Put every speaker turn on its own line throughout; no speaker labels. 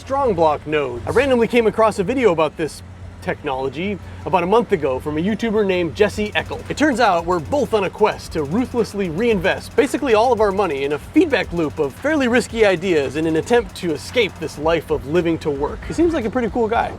StrongBlock Nodes. I randomly came across a video about this technology about a month ago from a YouTuber named Eckel. It turns out we're both on a quest to ruthlessly reinvest basically all of our money in a feedback loop of fairly risky ideas in an attempt to escape this life of living to work. He seems like a pretty cool guy.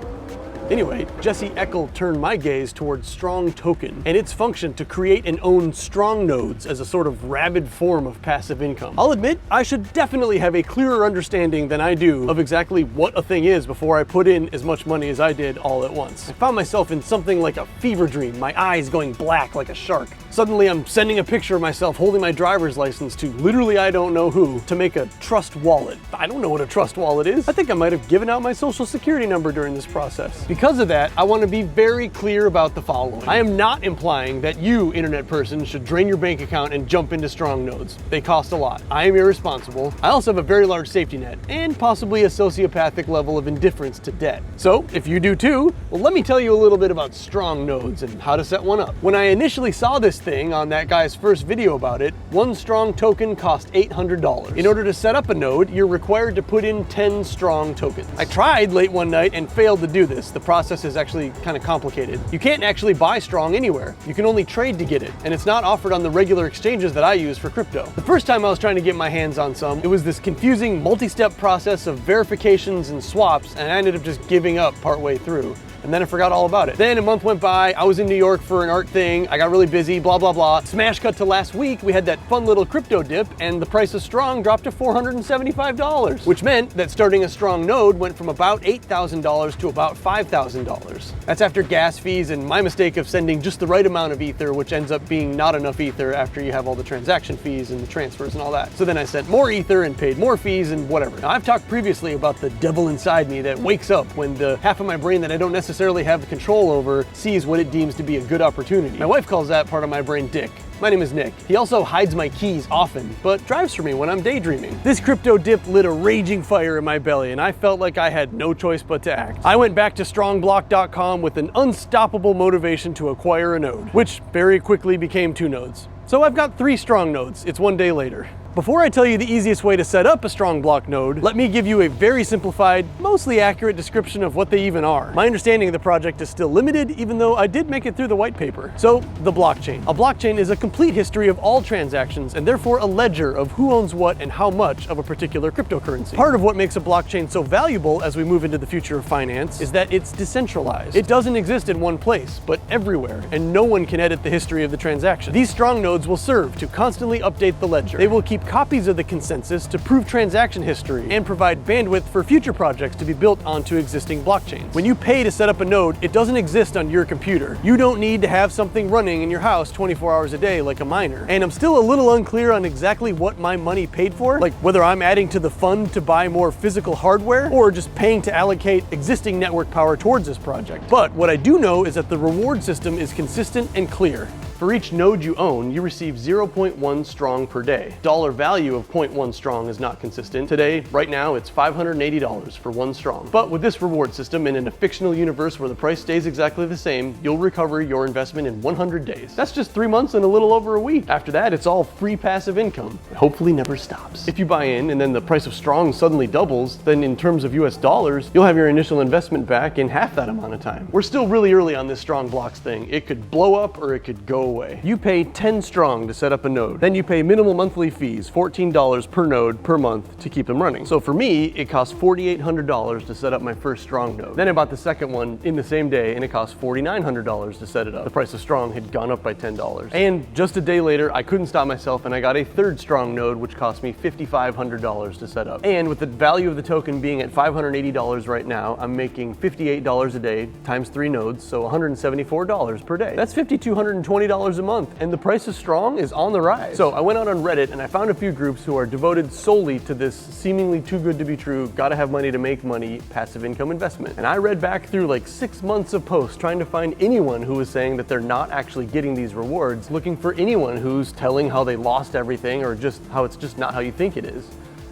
Anyway, Eckel turned my gaze towards Strong Token and its function to create and own strong nodes as a sort of rabid form of passive income. I'll admit, I should definitely have a clearer understanding than I do of exactly what a thing is before I put in as much money as I did all at once. I found myself in something like a fever dream, my eyes going black like a shark. Suddenly I'm sending a picture of myself holding my driver's license to literally I don't know who to make a trust wallet. I don't know what a trust wallet is. I think I might have given out my social security number during this process. Because of that, I want to be very clear about the following. I am not implying that you, internet person, should drain your bank account and jump into strong nodes. They cost a lot. I am irresponsible. I also have a very large safety net and possibly a sociopathic level of indifference to debt. So if you do too, well, let me tell you a little bit about strong nodes and how to set one up. When I initially saw this thing on that guy's first video about it, one strong token cost $800. In order to set up a node, you're required to put in 10 strong tokens. I tried late one night and failed to do this. The process is actually kind of complicated. You can't actually buy strong anywhere. You can only trade to get it, and it's not offered on the regular exchanges that I use for crypto. The first time I was trying to get my hands on some, it was this confusing multi-step process of verifications and swaps, and I ended up just giving up partway through. And then I forgot all about it. Then a month went by, I was in New York for an art thing, I got really busy, blah, blah, blah. Smash cut to last week, we had that fun little crypto dip, and the price of strong dropped to $475, which meant that starting a strong node went from about $8,000 to about $5,000. That's after gas fees and my mistake of sending just the right amount of ether, which ends up being not enough ether after you have all the transaction fees and the transfers and all that. So then I sent more ether and paid more fees and whatever. Now, I've talked previously about the devil inside me that wakes up when the half of my brain that I don't necessarily have control over sees what it deems to be a good opportunity. My wife calls that part of my brain Dick. My name is Nick. He also hides my keys often, but drives for me when I'm daydreaming. This crypto dip lit a raging fire in my belly, and I felt like I had no choice but to act. I went back to StrongBlock.com with an unstoppable motivation to acquire a node, which very quickly became 2 nodes. So I've got 3 strong nodes. It's one day later. Before I tell you the easiest way to set up a StrongBlock node, let me give you a very simplified, mostly accurate description of what they even are. My understanding of the project is still limited, even though I did make it through the white paper. So, the blockchain. A blockchain is a complete history of all transactions, and therefore a ledger of who owns what and how much of a particular cryptocurrency. Part of what makes a blockchain so valuable as we move into the future of finance is that it's decentralized. It doesn't exist in one place, but everywhere, and no one can edit the history of the transaction. These strong nodes will serve to constantly update the ledger. They will keep copies of the consensus to prove transaction history and provide bandwidth for future projects to be built onto existing blockchains. When you pay to set up a node, it doesn't exist on your computer. You don't need to have something running in your house 24 hours a day like a miner. And I'm still a little unclear on exactly what my money paid for, like whether I'm adding to the fund to buy more physical hardware or just paying to allocate existing network power towards this project. But what I do know is that the reward system is consistent and clear. For each node you own, you receive 0.1 strong per day. Dollar value of 0.1 strong is not consistent. Today, right now, it's $580 for 1 strong. But with this reward system and in a fictional universe where the price stays exactly the same, you'll recover your investment in 100 days. That's just 3 months and a little over a week. After that, it's all free passive income. It hopefully never stops. If you buy in and then the price of strong suddenly doubles, then in terms of US dollars, you'll have your initial investment back in half that amount of time. We're still really early on this strong blocks thing. It could blow up or it could go away. You pay 10 strong to set up a node. Then you pay minimal monthly fees, $14 per node per month to keep them running. So for me, it cost $4,800 to set up my first strong node. Then I bought the second one in the same day and it cost $4,900 to set it up. The price of strong had gone up by $10. And just a day later, I couldn't stop myself and I got a third strong node, which cost me $5,500 to set up. And with the value of the token being at $580 right now, I'm making $58 a day times 3 nodes, so $174 per day. That's $5,220 a month. And the price of strong is on the rise. So I went out on Reddit and I found a few groups who are devoted solely to this seemingly too good to be true, gotta have money to make money, passive income investment. And I read back through like 6 months of posts trying to find anyone who was saying that they're not actually getting these rewards, looking for anyone who's telling how they lost everything or just how it's just not how you think it is.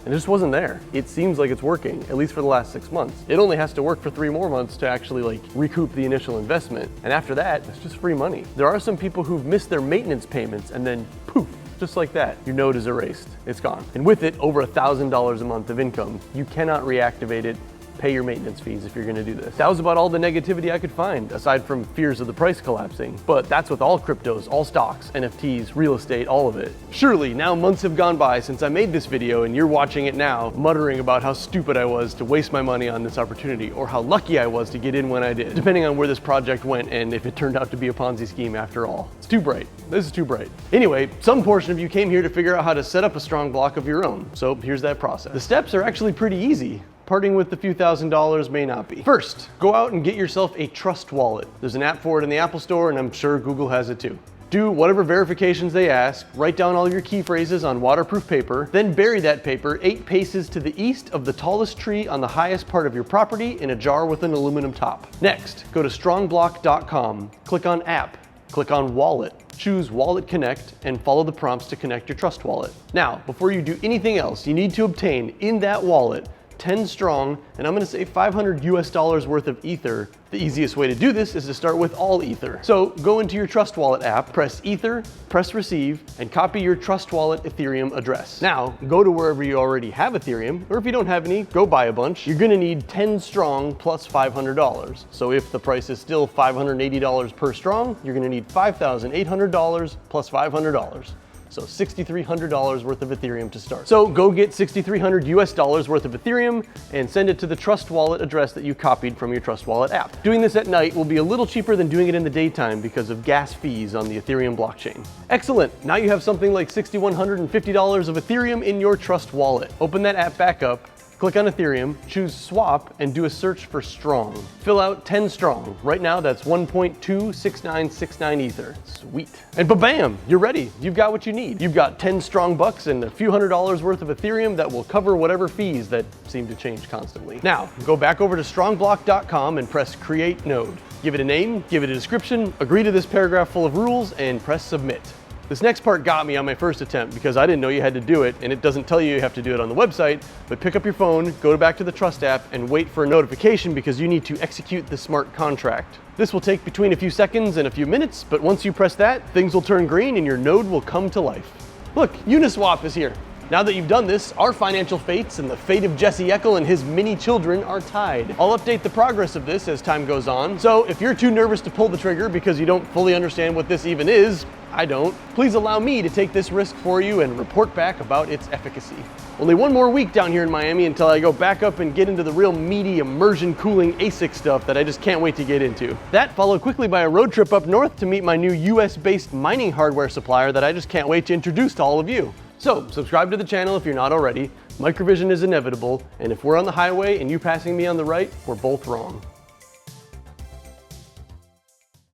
And it just wasn't there. It seems like it's working, at least for the last 6 months. It only has to work for 3 more months to actually recoup the initial investment. And after that, it's just free money. There are some people who've missed their maintenance payments and then poof, just like that, your node is erased. It's gone. And with it, over $1,000 a month of income. You cannot reactivate it pay your maintenance fees if you're gonna do this. That was about all the negativity I could find, aside from fears of the price collapsing. But that's with all cryptos, all stocks, NFTs, real estate, all of it. Surely, now months have gone by since I made this video and you're watching it now, muttering about how stupid I was to waste my money on this opportunity, or how lucky I was to get in when I did, depending on where this project went and if it turned out to be a Ponzi scheme after all. It's too bright. This is too bright. Anyway, some portion of you came here to figure out how to set up a strong block of your own. So here's that process. The steps are actually pretty easy. Parting with the few $1,000s may not be. First, go out and get yourself a trust wallet. There's an app for it in the Apple Store, and I'm sure Google has it too. Do whatever verifications they ask, write down all your key phrases on waterproof paper, then bury that paper 8 paces to the east of the tallest tree on the highest part of your property in a jar with an aluminum top. Next, go to strongblock.com, click on App, click on Wallet, choose Wallet Connect, and follow the prompts to connect your trust wallet. Now, before you do anything else, you need to obtain in that wallet 10 strong, and I'm gonna say $500 worth of Ether. The easiest way to do this is to start with all Ether. So go into your Trust Wallet app, press Ether, press Receive, and copy your Trust Wallet Ethereum address. Now, go to wherever you already have Ethereum, or if you don't have any, go buy a bunch. You're gonna need 10 strong plus $500. So if the price is still $580 per strong, you're gonna need $5,800 plus $500. So $6,300 worth of Ethereum to start. So go get $6,300 worth of Ethereum and send it to the Trust Wallet address that you copied from your Trust Wallet app. Doing this at night will be a little cheaper than doing it in the daytime because of gas fees on the Ethereum blockchain. Excellent, now you have something like $6,150 of Ethereum in your Trust Wallet. Open that app back up, click on Ethereum, choose Swap, and do a search for Strong. Fill out 10 Strong. Right now, that's 1.26969 Ether. Sweet. And ba-bam, you're ready. You've got what you need. You've got 10 strong bucks and a few $100s worth of Ethereum that will cover whatever fees that seem to change constantly. Now, go back over to strongblock.com and press Create Node. Give it a name, give it a description, agree to this paragraph full of rules, and press Submit. This next part got me on my first attempt because I didn't know you had to do it, and it doesn't tell you have to do it on the website, but pick up your phone, go back to the Trust app, and wait for a notification because you need to execute the smart contract. This will take between a few seconds and a few minutes, but once you press that, things will turn green and your node will come to life. Look, Uniswap is here. Now that you've done this, our financial fates and the fate of Jesse Eckel and his mini children are tied. I'll update the progress of this as time goes on, so if you're too nervous to pull the trigger because you don't fully understand what this even is, I don't, please allow me to take this risk for you and report back about its efficacy. Only one more week down here in Miami until I go back up and get into the real meaty immersion cooling ASIC stuff that I just can't wait to get into. That followed quickly by a road trip up north to meet my new US-based mining hardware supplier that I just can't wait to introduce to all of you. So subscribe to the channel if you're not already. Microvision is inevitable, and if we're on the highway and you passing me on the right, we're both wrong.